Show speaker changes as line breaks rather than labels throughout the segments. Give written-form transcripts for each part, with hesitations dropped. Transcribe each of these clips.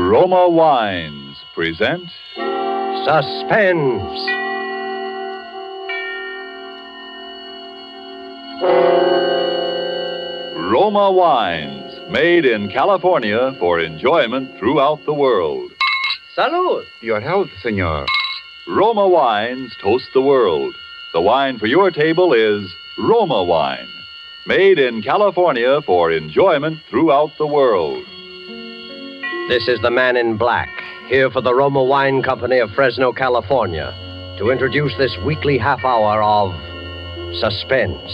Roma Wines present
Suspense.
Roma Wines, made in California for enjoyment throughout the world.
Salud.
Your health, senor.
Roma Wines toast the world. The wine for your table is Roma Wine, made in California for enjoyment throughout the world.
This is the man in black, here for the Roma Wine Company of Fresno, California, to introduce this weekly half hour of Suspense.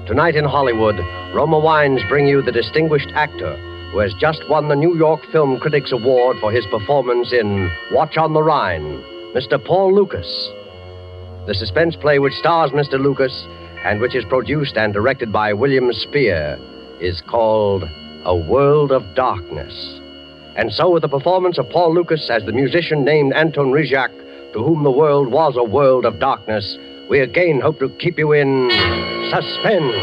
Tonight in Hollywood, Roma Wines bring you the distinguished actor who has just won the New York Film Critics Award for his performance in Watch on the Rhine, Mr. Paul Lucas. The suspense play which stars Mr. Lucas and which is produced and directed by William Spear is called A World of Darkness. And so with the performance of Paul Lucas as the musician named Anton Rizak, to whom the world was a world of darkness, we again hope to keep you in suspense.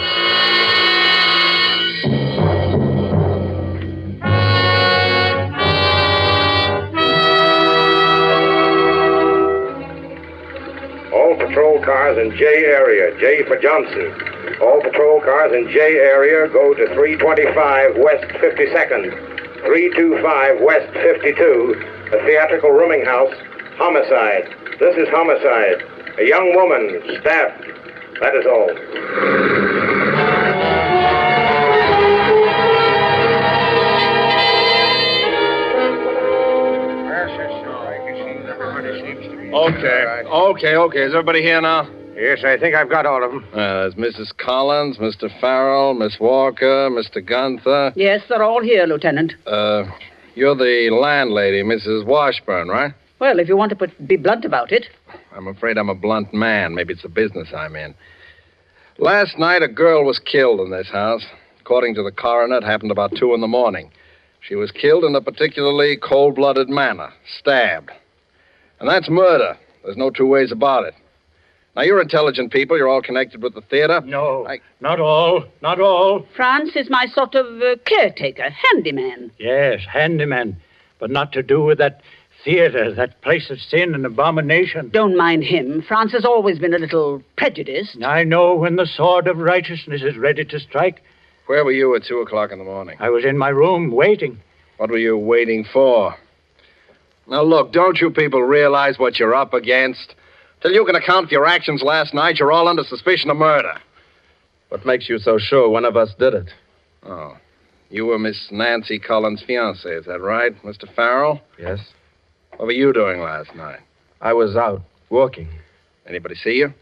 All patrol cars in J area, J for Johnson. All patrol cars in J area go to 325 West 52nd. 325 West 52, a theatrical rooming house, homicide. This is homicide. A young woman stabbed. That is all.
Okay. Is everybody here now?
Yes, I think I've got all of them.
There's Mrs. Collins, Mr. Farrell, Miss Walker, Mr. Gunther.
Yes, they're all here, Lieutenant.
You're the landlady, Mrs. Washburn, right?
Well, if you want to be blunt about it.
I'm afraid I'm a blunt man. Maybe it's the business I'm in. Last night, a girl was killed in this house. According to the coroner, it happened about 2 a.m. She was killed in a particularly cold-blooded manner, stabbed. And that's murder. There's no two ways about it. Now, you're intelligent people. You're all connected with the theater.
No, not all.
France is my sort of caretaker, handyman.
Yes, handyman, but not to do with that theater, that place of sin and abomination.
Don't mind him. France has always been a little prejudiced.
I know when the sword of righteousness is ready to strike.
Where were you at 2 o'clock in the morning?
I was in my room waiting.
What were you waiting for? Now, look, don't you people realize what you're up against? Till you can account for your actions last night, you're all under suspicion of murder.
What makes you so sure one of us did it?
Oh. You were Miss Nancy Collins' fiancé, is that right, Mr. Farrell?
Yes.
What were you doing last night?
I was out, working.
Anybody see you?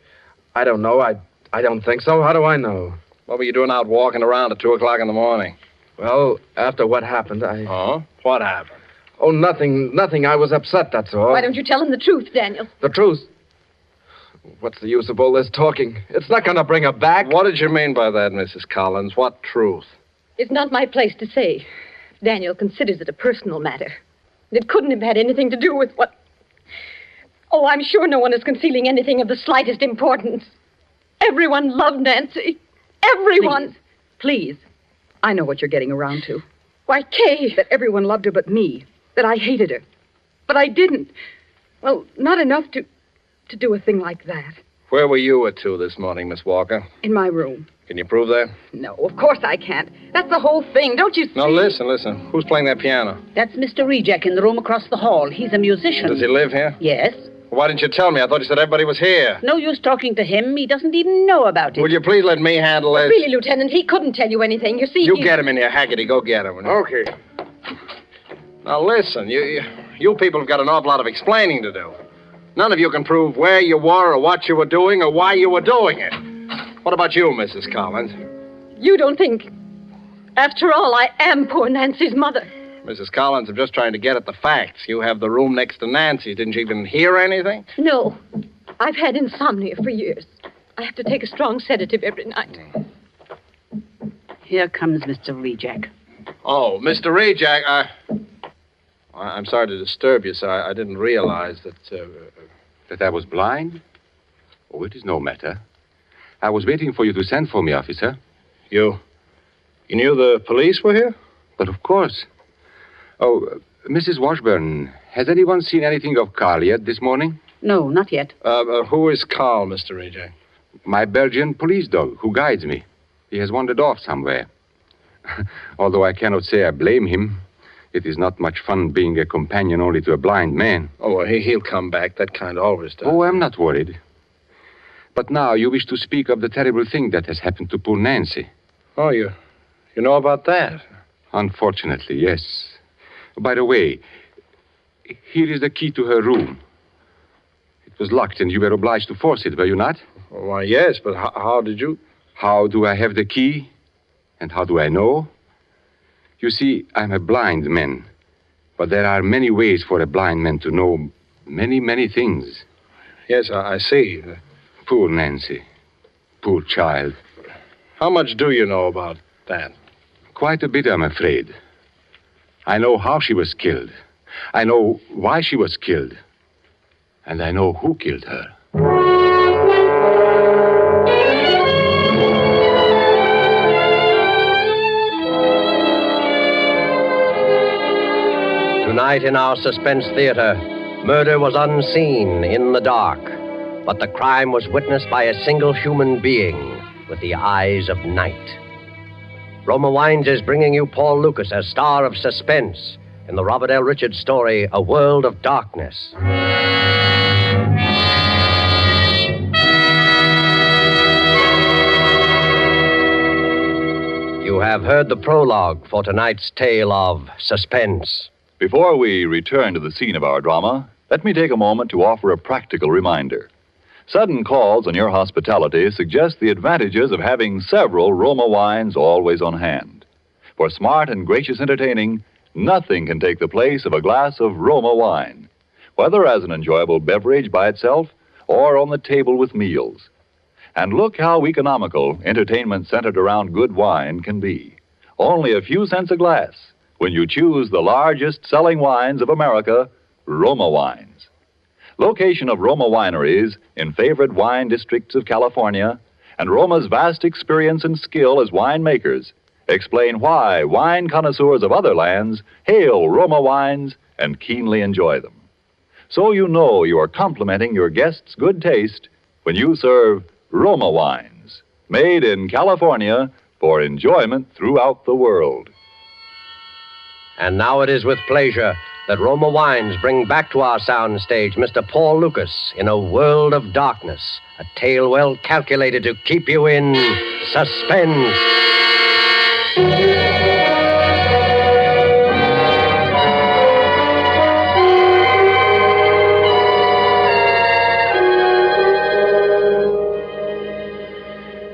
I don't know. I don't think so. How do I know?
What were you doing out walking around at 2 o'clock in the morning?
Well, after what happened,
Oh? What happened?
Oh, nothing. I was upset, that's all.
Why don't you tell him the truth, Daniel?
The truth? What's the use of all this talking? It's not going to bring her back.
What did you mean by that, Mrs. Collins? What truth?
It's not my place to say. Daniel considers it a personal matter. It couldn't have had anything to do with what... Oh, I'm sure no one is concealing anything of the slightest importance. Everyone loved Nancy. Everyone.
Please. I know what you're getting around to.
Why, Kay.
That everyone loved her but me. That I hated her. But I didn't. Well, not enough to do a thing like that.
Where were you at 2 this morning, Miss Walker?
In my room.
Can you prove that?
No, of course I can't. That's the whole thing, don't you see?
No, listen. Who's playing that piano?
That's Mr. Rejek in the room across the hall. He's a musician.
Does he live here?
Yes.
Why didn't you tell me? I thought you said everybody was here.
No use talking to him. He doesn't even know about it.
Will you please let me handle this?
Really, Lieutenant, he couldn't tell you anything. You see,
You get him in here, Haggerty. Go get him.
Okay.
Now, listen. You people have got an awful lot of explaining to do. None of you can prove where you were or what you were doing or why you were doing it. What about you, Mrs. Collins?
You don't think... After all, I am poor Nancy's mother.
Mrs. Collins, I'm just trying to get at the facts. You have the room next to Nancy's. Didn't you even hear anything?
No. I've had insomnia for years. I have to take a strong sedative every night.
Here comes Mr. Rejek.
Oh, Mr. Rejek, I'm sorry to disturb you, sir. I didn't realize that...
That I was blind? Oh, it is no matter. I was waiting for you to send for me, officer.
You knew the police were here?
But of course. Oh, Mrs. Washburn, has anyone seen anything of Carl yet this morning?
No, not yet.
Who is Carl, Mr. Reja?
My Belgian police dog, who guides me. He has wandered off somewhere. Although I cannot say I blame him. It is not much fun being a companion only to a blind man.
Oh, well, he'll come back. That kind always does.
Oh, I'm not worried. But now you wish to speak of the terrible thing that has happened to poor Nancy.
Oh, you know about that?
Unfortunately, yes. By the way, here is the key to her room. It was locked and you were obliged to force it, were you not?
Why, yes, but how did you?
How do I have the key? And how do I know? You see, I'm a blind man. But there are many ways for a blind man to know many, many things.
Yes, I see.
Poor Nancy. Poor child.
How much do you know about that?
Quite a bit, I'm afraid. I know how she was killed. I know why she was killed. And I know who killed her.
Tonight in our Suspense Theater, murder was unseen in the dark, but the crime was witnessed by a single human being with the eyes of night. Roma Wines is bringing you Paul Lucas as star of Suspense in the Robert L. Richards story, A World of Darkness. You have heard the prologue for tonight's tale of Suspense.
Before we return to the scene of our drama, let me take a moment to offer a practical reminder. Sudden calls on your hospitality suggest the advantages of having several Roma wines always on hand. For smart and gracious entertaining, nothing can take the place of a glass of Roma wine, whether as an enjoyable beverage by itself or on the table with meals. And look how economical entertainment centered around good wine can be. Only a few cents a glass when you choose the largest selling wines of America, Roma Wines. Location of Roma wineries in favored wine districts of California and Roma's vast experience and skill as winemakers explain why wine connoisseurs of other lands hail Roma wines and keenly enjoy them. So you know you are complimenting your guests' good taste when you serve Roma wines, made in California for enjoyment throughout the world.
And now it is with pleasure that Roma Wines bring back to our sound stage Mr. Paul Lucas in A World of Darkness, a tale well calculated to keep you in suspense.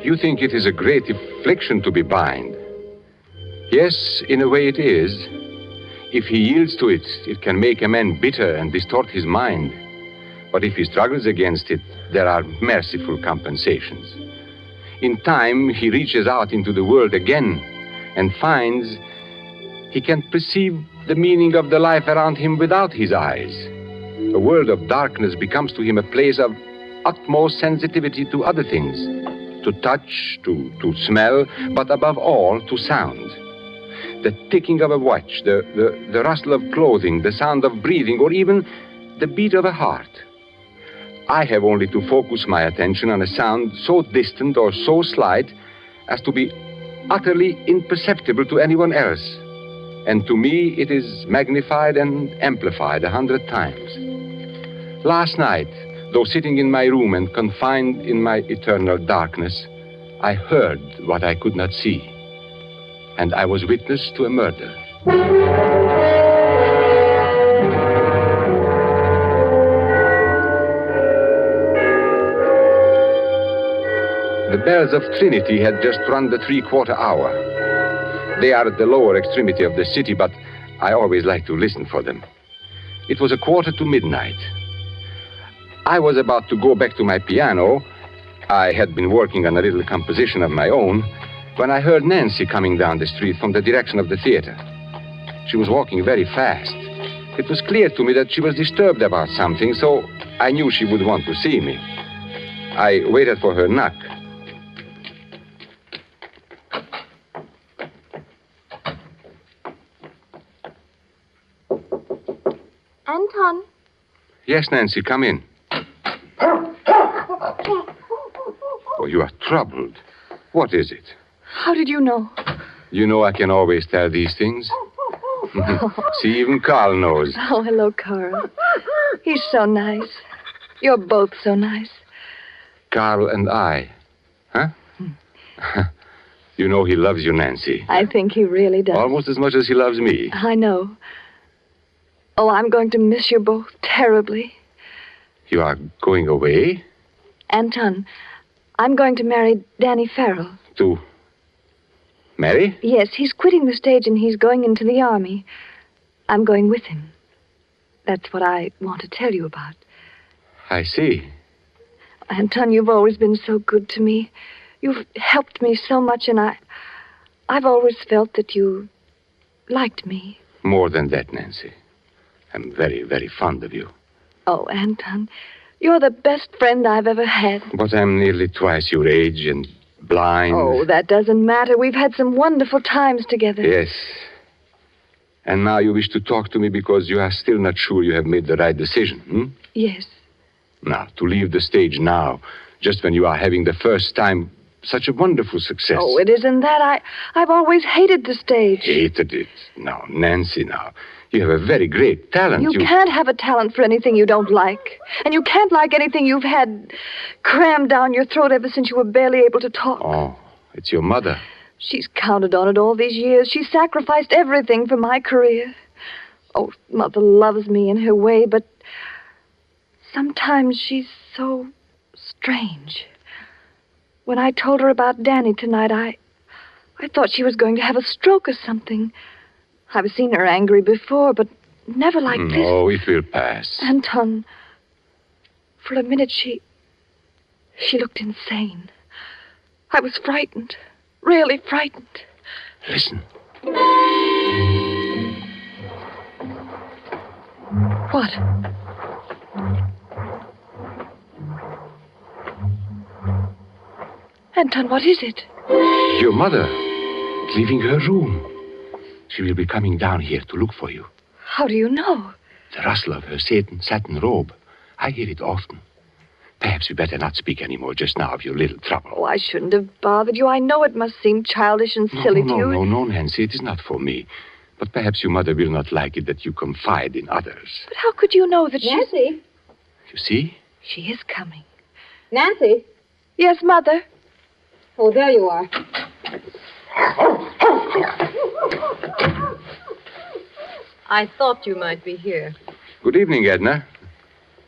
You think it is a great affliction to be blind. Yes, in a way it is. If he yields to it, it can make a man bitter and distort his mind. But if he struggles against it, there are merciful compensations. In time, he reaches out into the world again and finds he can perceive the meaning of the life around him without his eyes. A world of darkness becomes to him a place of utmost sensitivity to other things, to touch, to smell, but above all, to sound. The ticking of a watch, the rustle of clothing, the sound of breathing, or even the beat of a heart. I have only to focus my attention on a sound so distant or so slight as to be utterly imperceptible to anyone else. And to me, it is magnified and amplified 100 times. Last night, though sitting in my room and confined in my eternal darkness, I heard what I could not see. And I was witness to a murder. The bells of Trinity had just run the 3/4 hour. They are at the lower extremity of the city, but I always like to listen for them. It was 1:45 to midnight. I was about to go back to my piano. I had been working on a little composition of my own when I heard Nancy coming down the street from the direction of the theater. She was walking very fast. It was clear to me that she was disturbed about something, so I knew she would want to see me. I waited for her knock. Yes, Nancy, come in. Oh, you are troubled. What is it?
How did you know?
You know I can always tell these things. See, even Carl knows.
Oh, hello, Carl. He's so nice. You're both so nice.
Carl and I. Huh? You know he loves you, Nancy.
I think he really does.
Almost as much as he loves me.
I know. Oh, I'm going to miss you both terribly.
You are going away?
Anton, I'm going to marry Danny Farrell.
To marry?
Yes, he's quitting the stage and he's going into the army. I'm going with him. That's what I want to tell you about.
I see.
Anton, you've always been so good to me. You've helped me so much, and I've always felt that you liked me.
More than that, Nancy. I'm very, very fond of you.
Oh, Anton, you're the best friend I've ever had.
But I'm nearly twice your age and blind.
Oh, that doesn't matter. We've had some wonderful times together.
Yes. And now you wish to talk to me because you are still not sure you have made the right decision, hmm?
Yes.
Now, to leave the stage now, just when you are having the first time such a wonderful success.
Oh, it isn't that. I've always hated the stage.
Hated it. Now, Nancy, now. You have a very great talent.
You can't have a talent for anything you don't like. And you can't like anything you've had crammed down your throat ever since you were barely able to talk.
Oh, it's your mother.
She's counted on it all these years. She sacrificed everything for my career. Oh, Mother loves me in her way, but sometimes she's so strange. When I told her about Danny tonight, I thought she was going to have a stroke or something. I've seen her angry before, but never like this.
Oh, it will pass.
Anton, for a minute she looked insane. I was frightened, really frightened.
Listen.
What? Anton, what is it?
Your mother, leaving her room. She will be coming down here to look for you.
How do you know?
The rustle of her satin robe. I hear it often. Perhaps we better not speak any more just now of your little trouble.
Oh, I shouldn't have bothered you. I know it must seem childish and silly to you.
No, Nancy. It is not for me. But perhaps your mother will not like it that you confide in others.
But how could you know that
Nancy?
You see?
She is coming.
Nancy?
Yes, Mother.
Oh, there you are.
I thought you might be here.
Good evening, Edna.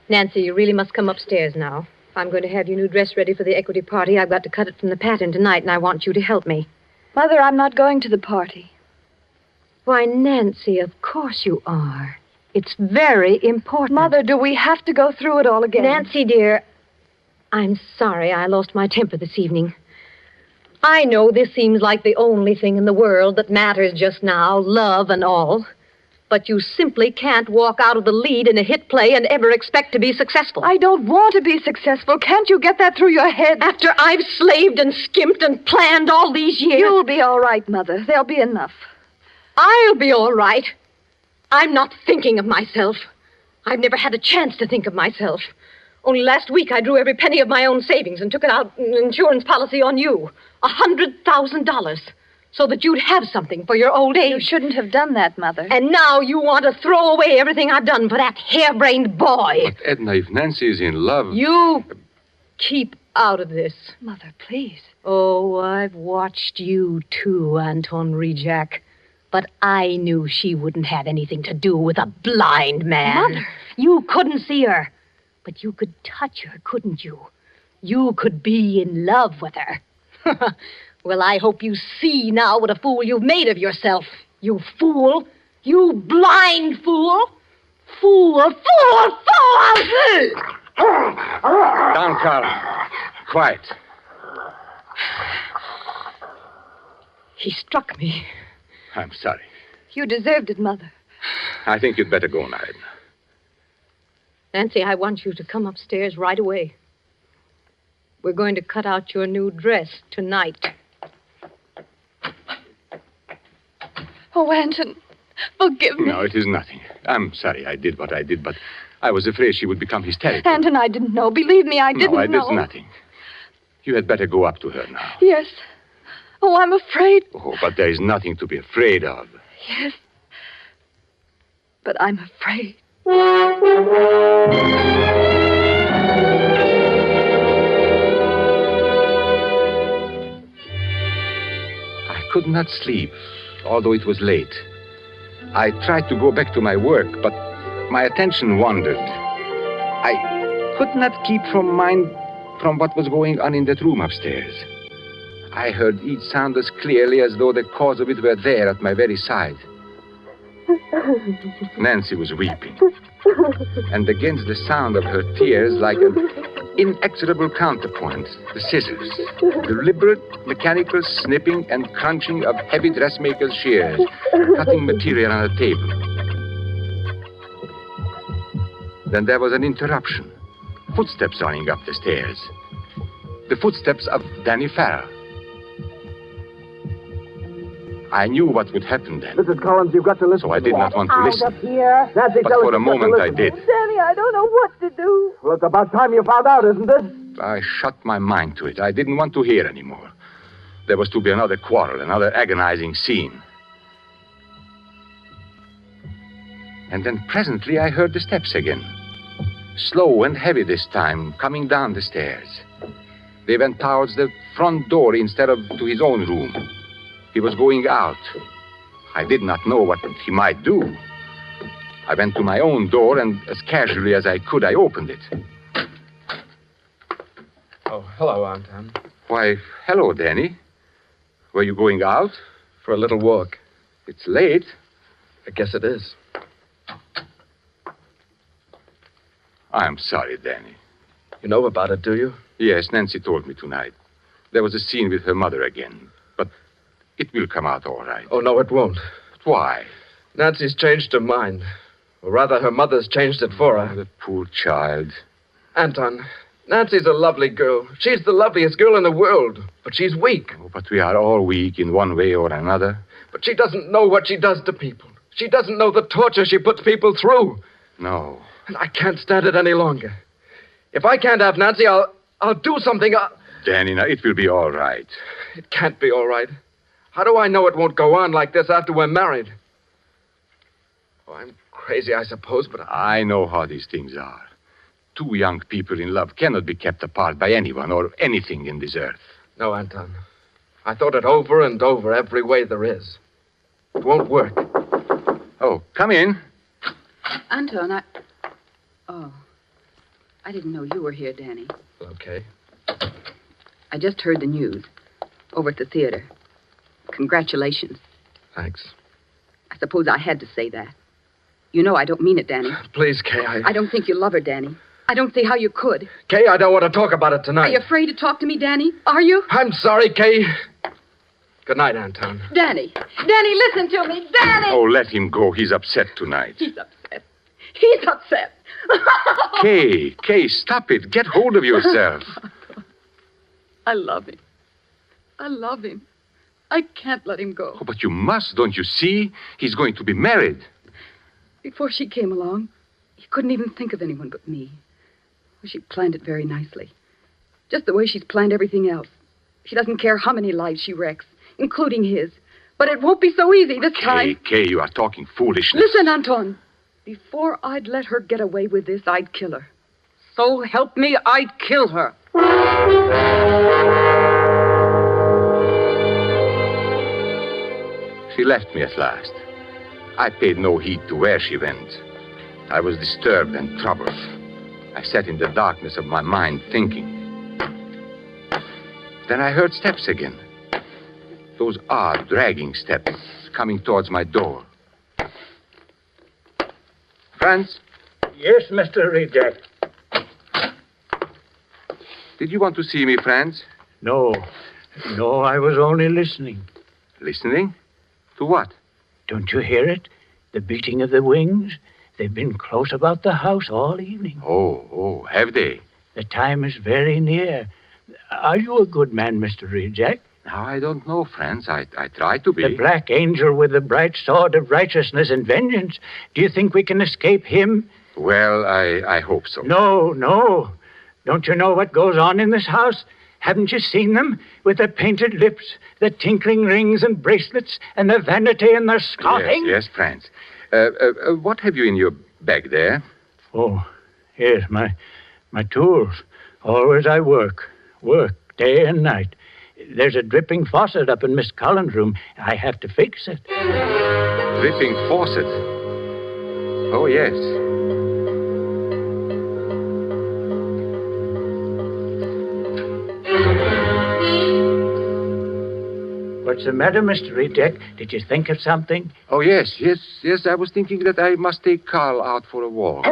Nancy, you really must come upstairs now. If I'm going to have your new dress ready for the equity party, I've got to cut it from the pattern tonight, and I want you to help me. Mother, I'm not going to the party. Why, Nancy, of course you are. It's very important. Mother, do we have to go through it all again? Nancy, dear, I'm sorry I lost my temper this evening. I know this seems like the only thing in the world that matters just now, love and all. But you simply can't walk out of the lead in a hit play and ever expect to be successful. I don't want to be successful. Can't you get that through your head? After I've slaved and skimped and planned all these years. You'll be all right, Mother. There'll be enough. I'll be all right. I'm not thinking of myself. I've never had a chance to think of myself. Only last week I drew every penny of my own savings and took it out in an insurance policy on you. $100,000. So that you'd have something for your old age. You shouldn't have done that, Mother. And now you want to throw away everything I've done for that harebrained boy.
But, Edna, if Nancy is in love...
You keep out of this. Mother, please. Oh, I've watched you too, Anton Rejack. But I knew she wouldn't have anything to do with a blind man. Mother! You couldn't see her. But you could touch her, couldn't you? You could be in love with her. Well, I hope you see now what a fool you've made of yourself. You fool. You blind fool. Fool.
Down, Carl. Quiet.
He struck me.
I'm sorry.
You deserved it, Mother.
I think you'd better go now, Edna.
Nancy, I want you to come upstairs right away. We're going to cut out your new dress tonight. Oh, Anton, forgive me.
No, it is nothing. I'm sorry I did what I did, but I was afraid she would become hysterical.
Anton, I didn't know. Believe me, I didn't know.
No, I did nothing. You had better go up to her now.
Yes. Oh, I'm afraid.
Oh, but there is nothing to be afraid of.
Yes. But I'm afraid.
I could not sleep, although it was late. I tried to go back to my work, but my attention wandered. I could not keep from mind from what was going on in that room upstairs. I heard each sound as clearly as though the cause of it were there at my very side. Nancy was weeping, and against the sound of her tears, like an inexorable counterpoint, the scissors, deliberate mechanical snipping and crunching of heavy dressmaker's shears, cutting material on a table. Then there was an interruption. Footsteps running up the stairs. The footsteps of Danny Farrell. I knew what would happen then.
Mrs. Collins, you've got to listen.
So I did not want to listen.
Here. Nancy,
but for a moment I did.
Danny, I don't know what to do.
Well, it's about time you found out, isn't it?
I shut my mind to it. I didn't want to hear anymore. There was to be another quarrel, another agonizing scene. And then presently I heard the steps again. Slow and heavy this time, coming down the stairs. They went towards the front door instead of to his own room. He was going out. I did not know what he might do. I went to my own door, and as casually as I could, I opened it.
Oh, hello, Anton.
Why, hello, Danny. Were you going out?
For a little walk.
It's late.
I guess it is.
I'm sorry, Danny.
You know about it, do you?
Yes, Nancy told me tonight. There was a scene with her mother again. But it will come out all right.
Oh, no, it won't.
Why?
Nancy's changed her mind. Or rather, her mother's changed it for her.
Oh, the poor child.
Anton, Nancy's a lovely girl. She's the loveliest girl in the world. But she's weak.
Oh, but we are all weak in one way or another.
But she doesn't know what she does to people. She doesn't know the torture she puts people through.
No.
And I can't stand it any longer. If I can't have Nancy, I'll do something.
Danny, now, it will be all right.
It can't be all right. How do I know it won't go on like this after we're married? Oh, I'm crazy, I suppose, but
I know how these things are. Two young people in love cannot be kept apart by anyone or anything in this earth.
No, Anton. I thought it over and over every way there is. It won't work.
Oh, come in.
Anton, Oh. I didn't know you were here, Danny.
Okay.
I just heard the news. Over at the theater. Congratulations.
Thanks.
I suppose I had to say that. You know I don't mean it, Danny.
Please, Kay,
I don't think you love her, Danny. I don't see how you could.
Kay, I don't want to talk about it tonight.
Are you afraid to talk to me, Danny? Are you?
I'm sorry, Kay. Good night, Anton.
Danny! Danny, listen to me! Danny!
Oh, let him go. He's upset tonight.
He's upset. He's upset.
Kay, stop it. Get hold of yourself.
I love him. I love him. I can't let him go.
Oh, but you must, don't you see? He's going to be married.
Before she came along, he couldn't even think of anyone but me. Well, she planned it very nicely. Just the way she's planned everything else. She doesn't care how many lives she wrecks, including his. But it won't be so easy this time.
Kay, you are talking foolishness.
Listen, Anton. Before I'd let her get away with this, I'd kill her. So help me, I'd kill her.
She left me at last. I paid no heed to where she went. I was disturbed and troubled. I sat in the darkness of my mind thinking. Then I heard steps again. Those odd, dragging steps coming towards my door. Franz?
Yes, Mr. Reject.
Did you want to see me, Franz?
No, I was only listening.
Listening? To what?
Don't you hear it? The beating of the wings? They've been close about the house all evening.
Oh, have they?
The time is very near. Are you a good man, Mr. Reject?
Now, I don't know, Franz. I try to be.
The black angel with the bright sword of righteousness and vengeance. Do you think we can escape him?
Well, I hope so.
No. Don't you know what goes on in this house? Haven't you seen them? With their painted lips, their tinkling rings and bracelets, and their vanity and their scoffing?
Yes, Franz. What have you in your bag there?
Oh, yes, my tools. Always I work day and night. There's a dripping faucet up in Miss Collins' room. I have to fix it.
Dripping faucet? Oh, yes.
What's the matter, Mr. Reject? Did you think of something?
Oh, yes. I was thinking that I must take Carl out for a walk.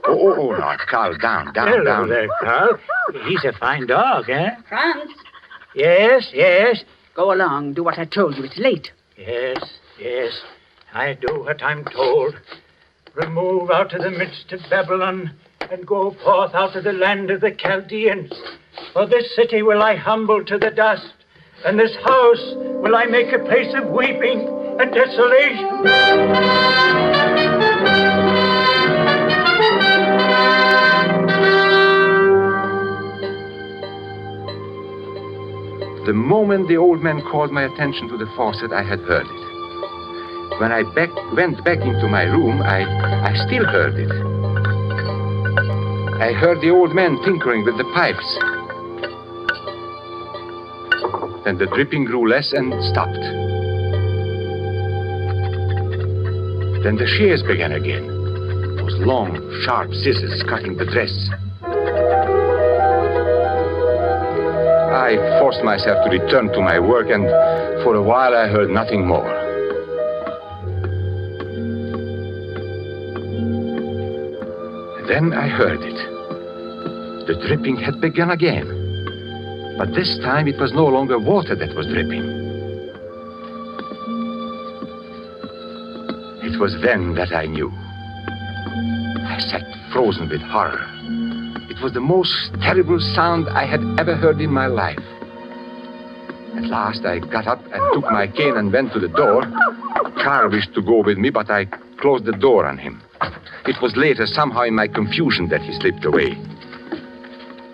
Oh, no, Carl, down.
Hello there, Carl. He's a fine dog, eh?
Franz,
Yes.
go along. Do what I told you. It's late.
Yes. I do what I'm told. Remove out of the midst of Babylon and go forth out of the land of the Chaldeans. For this city will I humble to the dust, and this house will I make a place of weeping and desolation.
The moment the old man called my attention to the faucet, I had heard it. When I went back into my room, I still heard it. I heard the old man tinkering with the pipes. Then the dripping grew less and stopped. Then the shears began again. Those long, sharp scissors cutting the dress. I forced myself to return to my work, and for a while I heard nothing more. Then I heard it. The dripping had begun again. But this time it was no longer water that was dripping. It was then that I knew. I sat frozen with horror. It was the most terrible sound I had ever heard in my life. At last I got up and took my cane and went to the door. Carl wished to go with me, but I closed the door on him. It was later, somehow in my confusion, that he slipped away.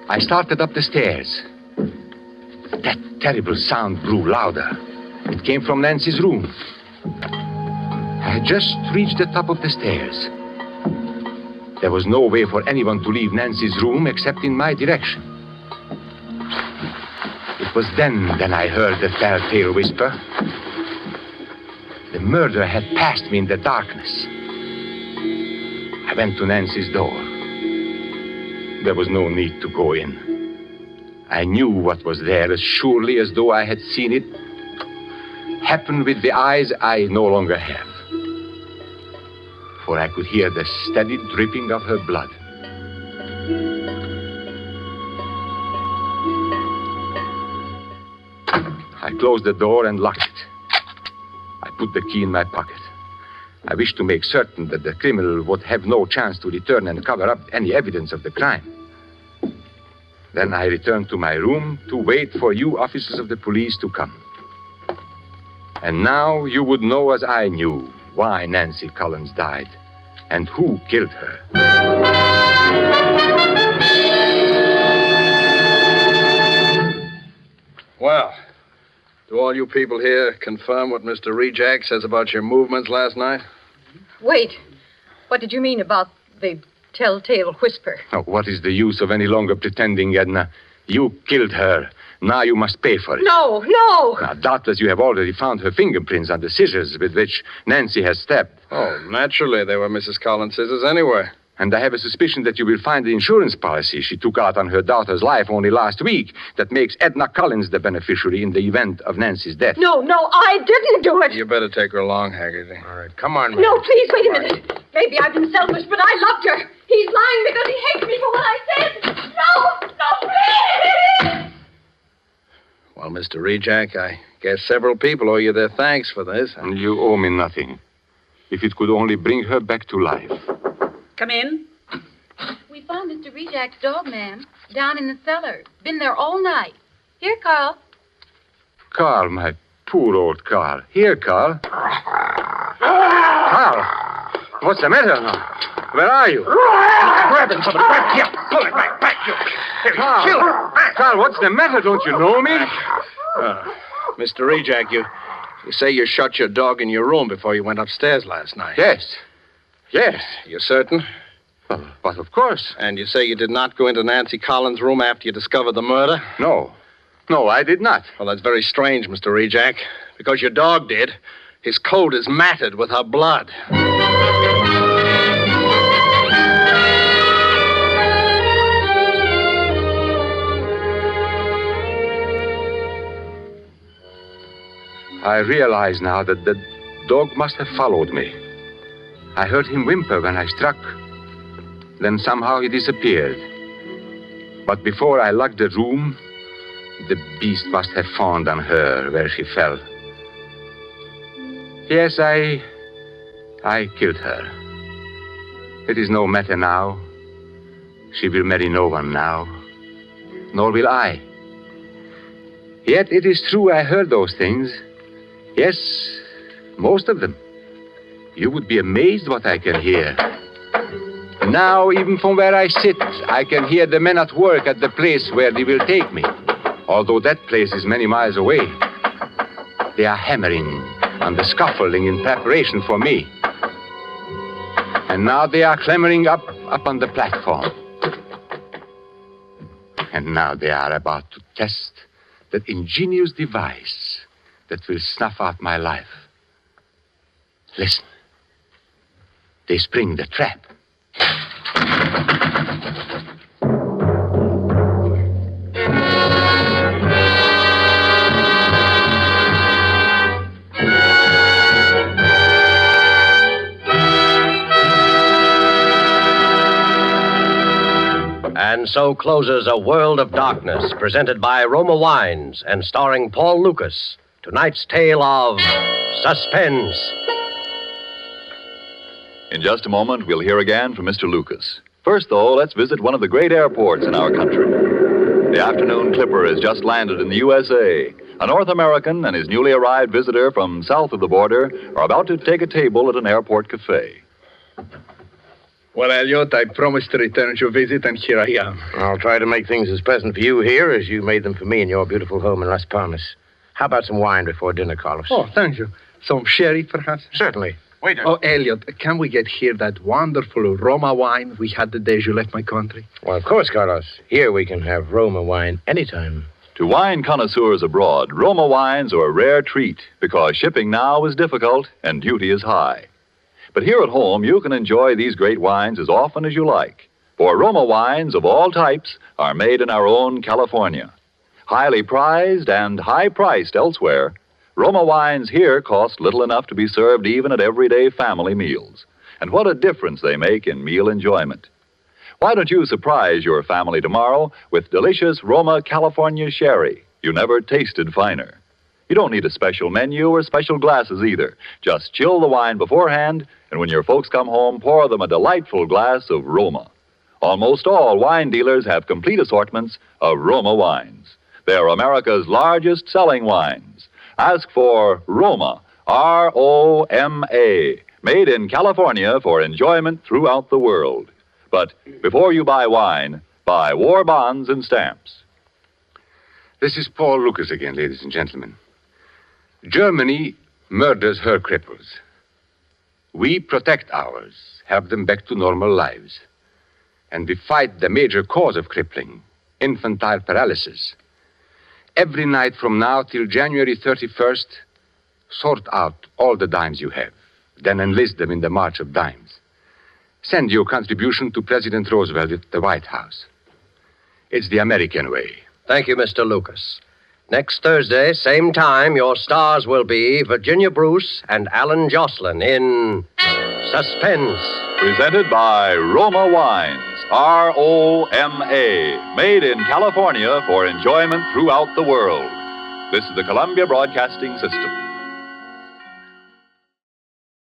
I started up the stairs. That terrible sound grew louder. It came from Nancy's room. I had just reached the top of the stairs. There was no way for anyone to leave Nancy's room except in my direction. It was then I heard the telltale whisper. The murderer had passed me in the darkness. I went to Nancy's door. There was no need to go in. I knew what was there as surely as though I had seen it happen with the eyes I no longer have. For I could hear the steady dripping of her blood. I closed the door and locked it. I put the key in my pocket. I wished to make certain that the criminal would have no chance to return and cover up any evidence of the crime. Then I returned to my room to wait for you officers of the police to come. And now you would know, as I knew, why Nancy Collins died and who killed her.
Well, do all you people here confirm what Mr. Rejak says about your movements last night?
Wait. What did you mean about the telltale whisper?
Oh, what is the use of any longer pretending, Edna? You killed her. Now you must pay for it.
No.
Now, doubtless you have already found her fingerprints on the scissors with which Nancy has stabbed.
Oh, naturally, they were Mrs. Collins' scissors anyway.
And I have a suspicion that you will find the insurance policy she took out on her daughter's life only last week that makes Edna Collins the beneficiary in the event of Nancy's death.
No, I didn't do it.
You better take her along, Haggerty.
All right, come on, man.
No, please, wait a minute. Maybe I've been selfish, but I loved her. He's lying because he hates me for what I said. No, please!
Well, Mr. Rejak, I guess several people owe you their thanks for this.
And you owe me nothing. If it could only bring her back to life.
Come in.
We found Mr. Rejak's dog, ma'am, down in the cellar. Been there all night. Here, Carl.
Carl, my poor old Carl. Here, Carl. Carl, what's the matter now? Where are you?
Grab him, somebody. Grab him. Pull it back. You.
Carl.
Kill him.
Carl, what's the matter? Don't you know me?
Mr. Rejak, you say you shut your dog in your room before you went upstairs last night.
Yes. Yes.
You certain?
Well, but of course.
And you say you did not go into Nancy Collins' room after you discovered the murder?
No. No, I did not.
Well, that's very strange, Mr. Rejak, because your dog did. His coat is matted with her blood.
I realize now that the dog must have followed me. I heard him whimper when I struck. Then somehow he disappeared. But before I locked the room, the beast must have fawned on her where she fell. Yes, I killed her. It is no matter now. She will marry no one now, nor will I. Yet it is true I heard those things. Yes, most of them. You would be amazed what I can hear. Now, even from where I sit, I can hear the men at work at the place where they will take me, although that place is many miles away. They are hammering on the scaffolding in preparation for me. And now they are clambering up on the platform. And now they are about to test that ingenious device that will snuff out my life. Listen. They spring the trap.
And so closes A World of Darkness, presented by Roma Wines and starring Paul Lucas. Tonight's tale of Suspense.
In just a moment, we'll hear again from Mr. Lucas. First, though, let's visit one of the great airports in our country. The afternoon clipper has just landed in the USA. A North American and his newly arrived visitor from south of the border are about to take a table at an airport cafe.
Well, Elliot, I promised to return your visit, and here I am.
I'll try to make things as pleasant for you here as you made them for me in your beautiful home in Las Palmas. How about some wine before dinner, Carlos?
Oh, thank you. Some sherry, perhaps?
Certainly.
Waiter. Oh, Elliot, can we get here that wonderful Roma wine we had the day you left my country?
Well, of course, Carlos. Here we can have Roma wine anytime.
To wine connoisseurs abroad, Roma wines are a rare treat because shipping now is difficult and duty is high. But here at home, you can enjoy these great wines as often as you like. For Roma wines of all types are made in our own California. Highly prized and high-priced elsewhere, Roma wines here cost little enough to be served even at everyday family meals. And what a difference they make in meal enjoyment. Why don't you surprise your family tomorrow with delicious Roma California sherry? You never tasted finer. You don't need a special menu or special glasses either. Just chill the wine beforehand, and when your folks come home, pour them a delightful glass of Roma. Almost all wine dealers have complete assortments of Roma wines. They're America's largest selling wines. Ask for Roma, R-O-M-A, made in California for enjoyment throughout the world. But before you buy wine, buy war bonds and stamps.
This is Paul Lucas again, ladies and gentlemen. Germany murders her cripples. We protect ours, help them back to normal lives. And we fight the major cause of crippling, infantile paralysis. Every night from now till January 31st, sort out all the dimes you have, then enlist them in the March of Dimes. Send your contribution to President Roosevelt at the White House. It's the American way.
Thank you, Mr. Lucas. Next Thursday, same time, your stars will be Virginia Bruce and Alan Jocelyn in Suspense.
Presented by Roma Wines, R-O-M-A, made in California for enjoyment throughout the world. This is the Columbia Broadcasting System.